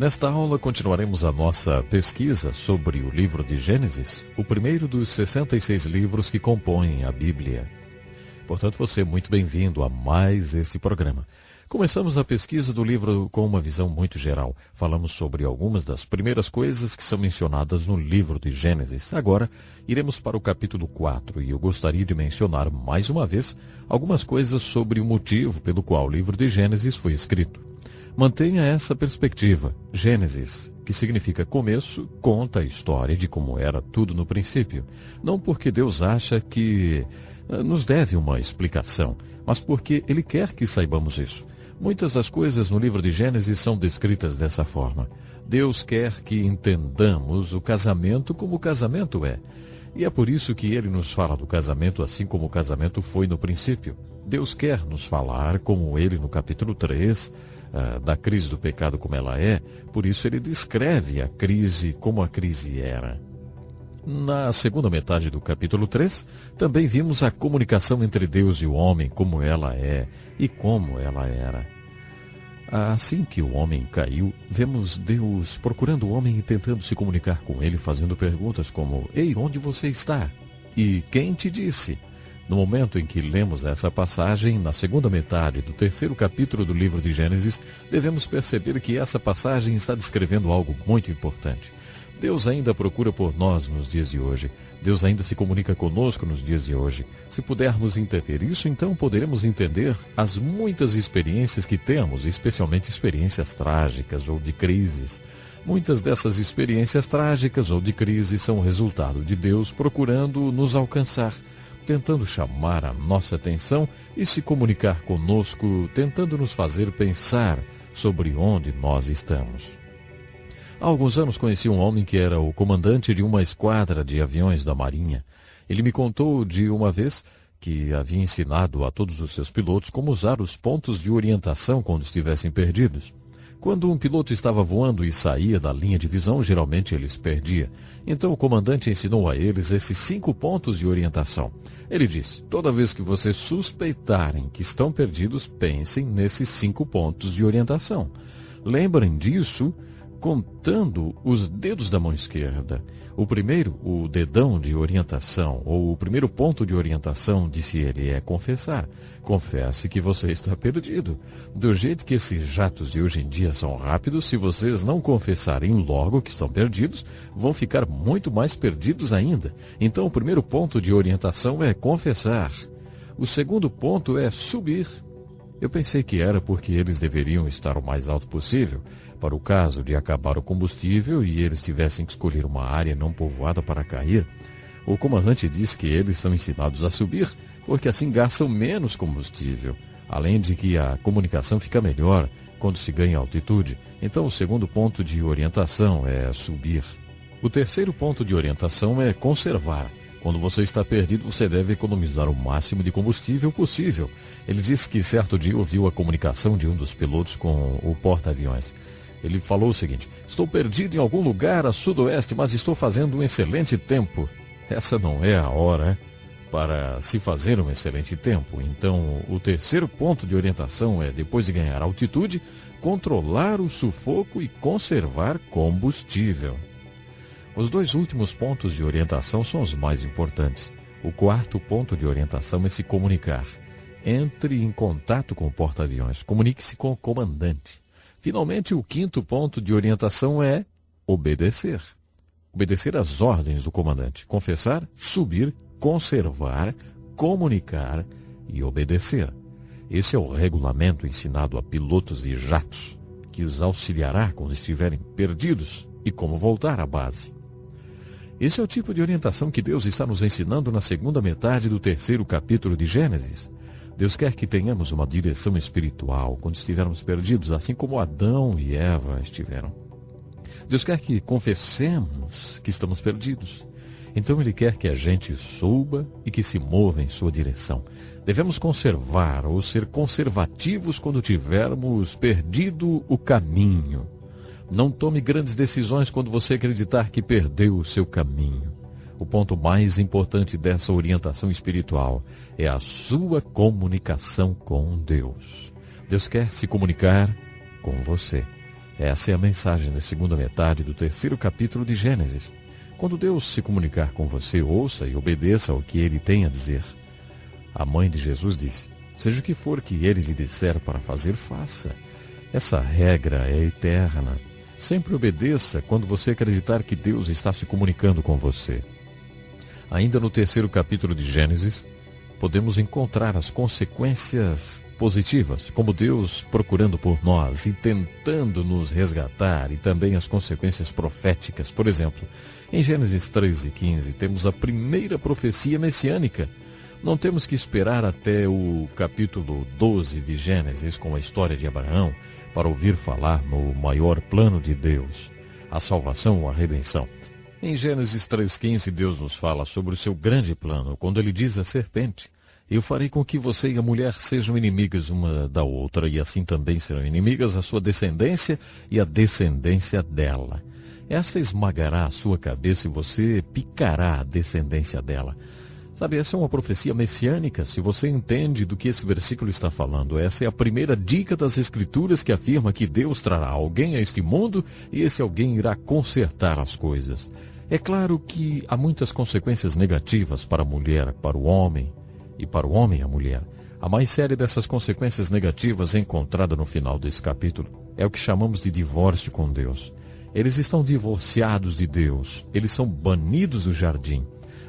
Nesta aula continuaremos a nossa pesquisa sobre o livro de Gênesis, o primeiro dos 66 livros que compõem a Bíblia. Portanto, você é muito bem-vindo a mais esse programa. Começamos a pesquisa do livro com uma visão muito geral. Falamos sobre algumas das primeiras coisas que são mencionadas no livro de Gênesis. Agora, iremos para o capítulo 4 e eu gostaria de mencionar mais uma vez algumas coisas sobre o motivo pelo qual o livro de Gênesis foi escrito. Mantenha essa perspectiva. Gênesis, que significa começo, conta a história de como era tudo no princípio. Não porque Deus acha que nos deve uma explicação, mas porque Ele quer que saibamos isso. Muitas das coisas no livro de Gênesis são descritas dessa forma. Deus quer que entendamos o casamento como o casamento é. E é por isso que Ele nos fala do casamento assim como o casamento foi no princípio. Deus quer nos falar, como Ele no capítulo 3, da crise do pecado como ela é, por isso Ele descreve a crise como a crise era. Na segunda metade do capítulo 3, também vimos a comunicação entre Deus e o homem, como ela é e como ela era. Assim que o homem caiu, vemos Deus procurando o homem e tentando se comunicar com ele, fazendo perguntas como: "Ei, onde você está? E quem te disse?" No momento em que lemos essa passagem, na segunda metade do terceiro capítulo do livro de Gênesis, devemos perceber que essa passagem está descrevendo algo muito importante. Deus ainda procura por nós nos dias de hoje. Deus ainda se comunica conosco nos dias de hoje. Se pudermos entender isso, então poderemos entender as muitas experiências que temos, especialmente experiências trágicas ou de crises. Muitas dessas experiências trágicas ou de crise são resultado de Deus procurando nos alcançar, tentando chamar a nossa atenção e se comunicar conosco, tentando nos fazer pensar sobre onde nós estamos. Há alguns anos conheci um homem que era o comandante de uma esquadra de aviões da Marinha. Ele me contou de uma vez que havia ensinado a todos os seus pilotos como usar os pontos de orientação quando estivessem perdidos. Quando um piloto estava voando e saía da linha de visão, geralmente ele se perdia. Então o comandante ensinou a eles esses 5 pontos de orientação. Ele disse: toda vez que vocês suspeitarem que estão perdidos, pensem nesses 5 pontos de orientação. Lembrem disso contando os dedos da mão esquerda. O primeiro, o dedão de orientação, ou o primeiro ponto de orientação, disse ele, é confessar. Confesse que você está perdido. Do jeito que esses jatos de hoje em dia são rápidos, se vocês não confessarem logo que estão perdidos, vão ficar muito mais perdidos ainda. Então, o primeiro ponto de orientação é confessar. O segundo ponto é subir. Eu pensei que era porque eles deveriam estar o mais alto possível, para o caso de acabar o combustível e eles tivessem que escolher uma área não povoada para cair. O comandante diz que eles são ensinados a subir, porque assim gastam menos combustível, além de que a comunicação fica melhor quando se ganha altitude. Então o segundo ponto de orientação é subir. O terceiro ponto de orientação é conservar. Quando você está perdido, você deve economizar o máximo de combustível possível. Ele disse que certo dia ouviu a comunicação de um dos pilotos com o porta-aviões. Ele falou o seguinte: estou perdido em algum lugar a sudoeste, mas estou fazendo um excelente tempo. Essa não é a hora para se fazer um excelente tempo. Então, o terceiro ponto de orientação é, depois de ganhar altitude, controlar o sufoco e conservar combustível. Os 2 últimos pontos de orientação são os mais importantes. O quarto ponto de orientação é se comunicar. Entre em contato com o porta-aviões, comunique-se com o comandante. Finalmente, o quinto ponto de orientação é obedecer. Obedecer às ordens do comandante. Confessar, subir, conservar, comunicar e obedecer. Esse é o regulamento ensinado a pilotos de jatos, que os auxiliará quando estiverem perdidos e como voltar à base. Esse é o tipo de orientação que Deus está nos ensinando na segunda metade do terceiro capítulo de Gênesis. Deus quer que tenhamos uma direção espiritual quando estivermos perdidos, assim como Adão e Eva estiveram. Deus quer que confessemos que estamos perdidos. Então Ele quer que a gente suba e que se mova em sua direção. Devemos conservar ou ser conservativos quando tivermos perdido o caminho. Não tome grandes decisões quando você acreditar que perdeu o seu caminho. O ponto mais importante dessa orientação espiritual é a sua comunicação com Deus. Deus quer se comunicar com você. Essa é a mensagem da segunda metade do terceiro capítulo de Gênesis. Quando Deus se comunicar com você, ouça e obedeça ao que Ele tem a dizer. A mãe de Jesus disse: seja o que for que Ele lhe disser para fazer, faça. Essa regra é eterna. Sempre obedeça quando você acreditar que Deus está se comunicando com você. Ainda no terceiro capítulo de Gênesis, podemos encontrar as consequências positivas, como Deus procurando por nós e tentando nos resgatar, e também as consequências proféticas. Por exemplo, em Gênesis 3:15, temos a primeira profecia messiânica. Não temos que esperar até o capítulo 12 de Gênesis, com a história de Abraão, para ouvir falar no maior plano de Deus, a salvação ou a redenção. Em Gênesis 3:15, Deus nos fala sobre o seu grande plano, quando ele diz à serpente: eu farei com que você e a mulher sejam inimigas uma da outra, e assim também serão inimigas a sua descendência e a descendência dela. Esta esmagará a sua cabeça e você picará a descendência dela. Sabe, essa é uma profecia messiânica. Se você entende do que esse versículo está falando, essa é a primeira dica das Escrituras que afirma que Deus trará alguém a este mundo e esse alguém irá consertar as coisas. É claro que há muitas consequências negativas para a mulher, para o homem, e para o homem a mulher. A mais séria dessas consequências negativas é encontrada no final desse capítulo. É o que chamamos de divórcio com Deus. Eles estão divorciados de Deus. Eles são banidos do jardim.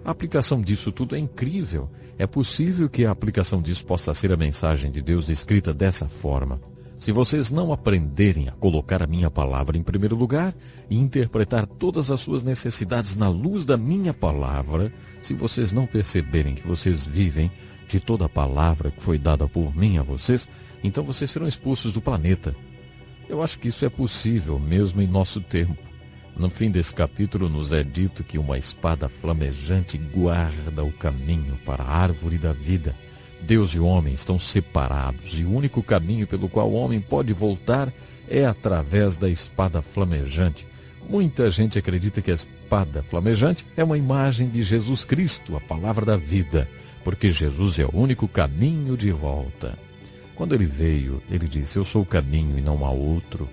A aplicação disso tudo é incrível. É possível que a aplicação disso possa ser a mensagem de Deus descrita dessa forma. Se vocês não aprenderem a colocar a minha palavra em primeiro lugar e interpretar todas as suas necessidades na luz da minha palavra, se vocês não perceberem que vocês vivem de toda a palavra que foi dada por mim a vocês, então vocês serão expulsos do planeta. Eu acho que isso é possível mesmo em nosso tempo. No fim desse capítulo nos é dito que uma espada flamejante guarda o caminho para a árvore da vida. Deus e o homem estão separados e o único caminho pelo qual o homem pode voltar é através da espada flamejante. Muita gente acredita que a espada flamejante é uma imagem de Jesus Cristo, a palavra da vida, porque Jesus é o único caminho de volta. Quando ele veio, ele disse: eu sou o caminho e não há outro.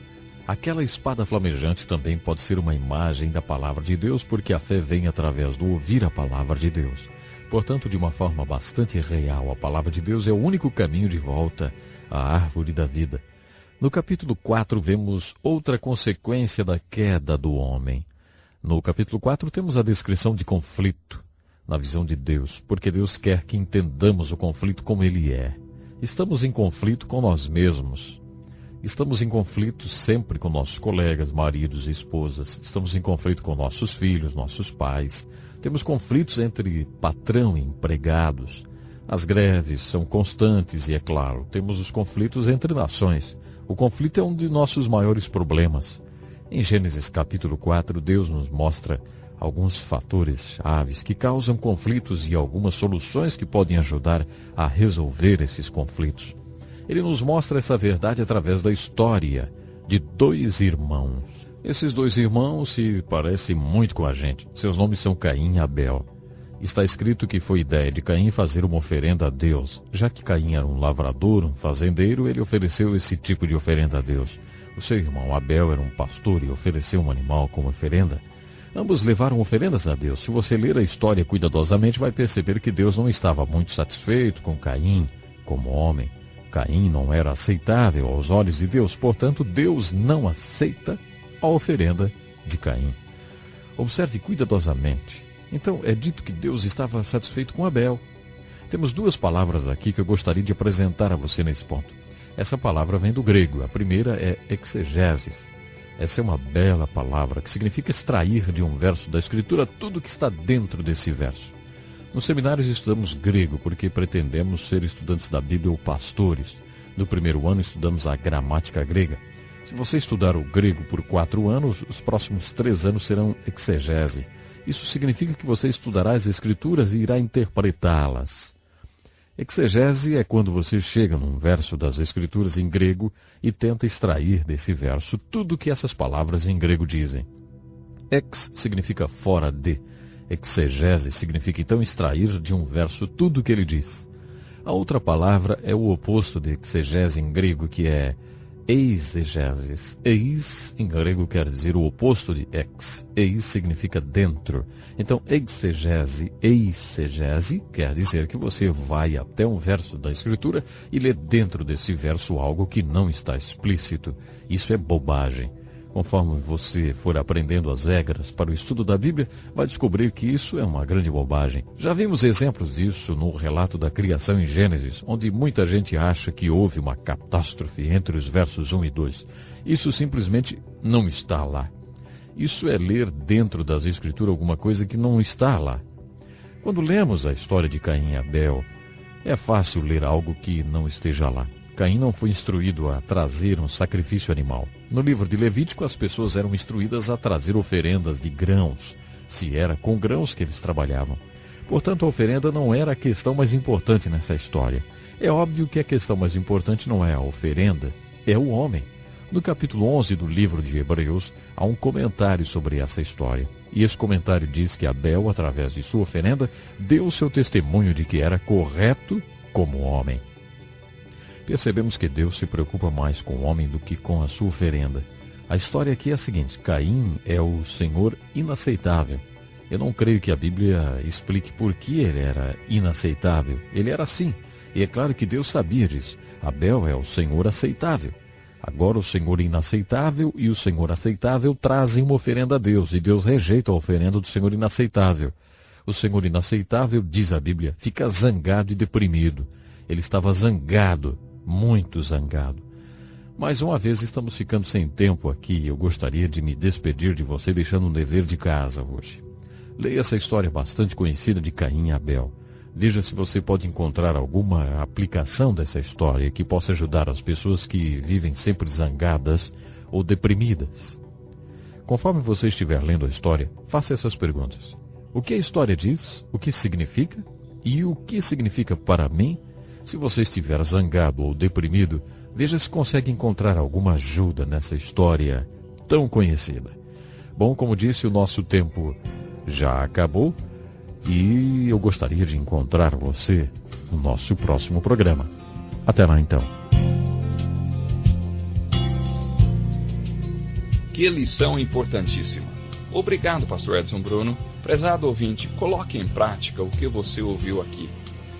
Aquela espada flamejante também pode ser uma imagem da palavra de Deus, porque a fé vem através do ouvir a palavra de Deus. Portanto, de uma forma bastante real, a palavra de Deus é o único caminho de volta à árvore da vida. No capítulo 4, vemos outra consequência da queda do homem. No capítulo 4, temos a descrição de conflito na visão de Deus, porque Deus quer que entendamos o conflito como ele é. Estamos em conflito com nós mesmos. Estamos em conflito sempre com nossos colegas, maridos e esposas. Estamos em conflito com nossos filhos, nossos pais. Temos conflitos entre patrão e empregados. As greves são constantes e, é claro, temos os conflitos entre nações. O conflito é um de nossos maiores problemas. Em Gênesis capítulo 4, Deus nos mostra alguns fatores chaves que causam conflitos e algumas soluções que podem ajudar a resolver esses conflitos. Ele nos mostra essa verdade através da história de dois irmãos. Esses dois irmãos se parecem muito com a gente. Seus nomes são Caim e Abel. Está escrito que foi ideia de Caim fazer uma oferenda a Deus. Já que Caim era um lavrador, um fazendeiro, ele ofereceu esse tipo de oferenda a Deus. O seu irmão Abel era um pastor e ofereceu um animal como oferenda. Ambos levaram oferendas a Deus. Se você ler a história cuidadosamente, vai perceber que Deus não estava muito satisfeito com Caim como homem. Caim não era aceitável aos olhos de Deus, portanto, Deus não aceita a oferenda de Caim. Observe cuidadosamente. Então, é dito que Deus estava satisfeito com Abel. Temos duas palavras aqui que eu gostaria de apresentar a você nesse ponto. Essa palavra vem do grego. A primeira é exegeses. Essa é uma bela palavra que significa extrair de um verso da Escritura tudo que está dentro desse verso. Nos seminários estudamos grego porque pretendemos ser estudantes da Bíblia ou pastores. No primeiro ano estudamos a gramática grega. Se você estudar o grego por 4 anos, os próximos 3 anos serão exegese. Isso significa que você estudará as Escrituras e irá interpretá-las. Exegese é quando você chega num verso das Escrituras em grego e tenta extrair desse verso tudo o que essas palavras em grego dizem. Ex significa fora de. Exegese significa então extrair de um verso tudo o que ele diz. A outra palavra é o oposto de exegese em grego, que é Eisegeses. Eis, em grego, quer dizer o oposto de ex. Eis significa dentro. Então, eisegese quer dizer que você vai até um verso da Escritura e lê dentro desse verso algo que não está explícito. Isso é bobagem. Conforme você for aprendendo as regras para o estudo da Bíblia, vai descobrir que isso é uma grande bobagem. Já vimos exemplos disso no relato da criação em Gênesis, onde muita gente acha que houve uma catástrofe entre os versos 1 e 2. Isso simplesmente não está lá. Isso é ler dentro das Escrituras alguma coisa que não está lá. Quando lemos a história de Caim e Abel, é fácil ler algo que não esteja lá. Caim não foi instruído a trazer um sacrifício animal. No livro de Levítico, as pessoas eram instruídas a trazer oferendas de grãos, se era com grãos que eles trabalhavam. Portanto, a oferenda não era a questão mais importante nessa história. É óbvio que a questão mais importante não é a oferenda, é o homem. No capítulo 11 do livro de Hebreus, há um comentário sobre essa história. E esse comentário diz que Abel, através de sua oferenda, deu o seu testemunho de que era correto como homem. Percebemos que Deus se preocupa mais com o homem do que com a sua oferenda. A história aqui é a seguinte: Caim é o Senhor inaceitável. Eu não creio que a Bíblia explique por que ele era inaceitável. Ele era assim, e é claro que Deus sabia disso. Abel é o Senhor aceitável. Agora o Senhor inaceitável e o Senhor aceitável trazem uma oferenda a Deus, e Deus rejeita a oferenda do Senhor inaceitável. O Senhor inaceitável, diz a Bíblia, fica zangado e deprimido. Ele estava zangado, muito zangado. Mais uma vez estamos ficando sem tempo aqui. Eu gostaria de me despedir de você deixando um dever de casa hoje. Leia essa história bastante conhecida de Caim e Abel. Veja se você pode encontrar alguma aplicação dessa história que possa ajudar as pessoas que vivem sempre zangadas ou deprimidas. Conforme você estiver lendo a história, faça essas perguntas. O que a história diz? O que significa? E o que significa para mim? Se você estiver zangado ou deprimido, veja se consegue encontrar alguma ajuda nessa história tão conhecida. Bom, como disse, o nosso tempo já acabou e eu gostaria de encontrar você no nosso próximo programa. Até lá então. Que lição importantíssima. Obrigado, Pastor Edson Bruno. Prezado ouvinte, coloque em prática o que você ouviu aqui.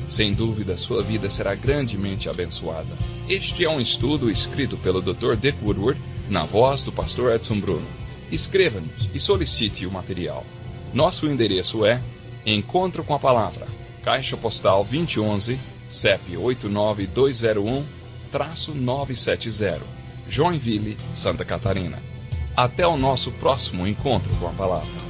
Sem dúvida, sua vida será grandemente abençoada. Este é um estudo escrito pelo Dr. Dick Woodward, na voz do Pastor Edson Bruno. Escreva-nos e solicite o material. Nosso endereço é Encontro com a Palavra, Caixa Postal 2011, CEP 89201-970, Joinville, Santa Catarina. Até o nosso próximo Encontro com a Palavra.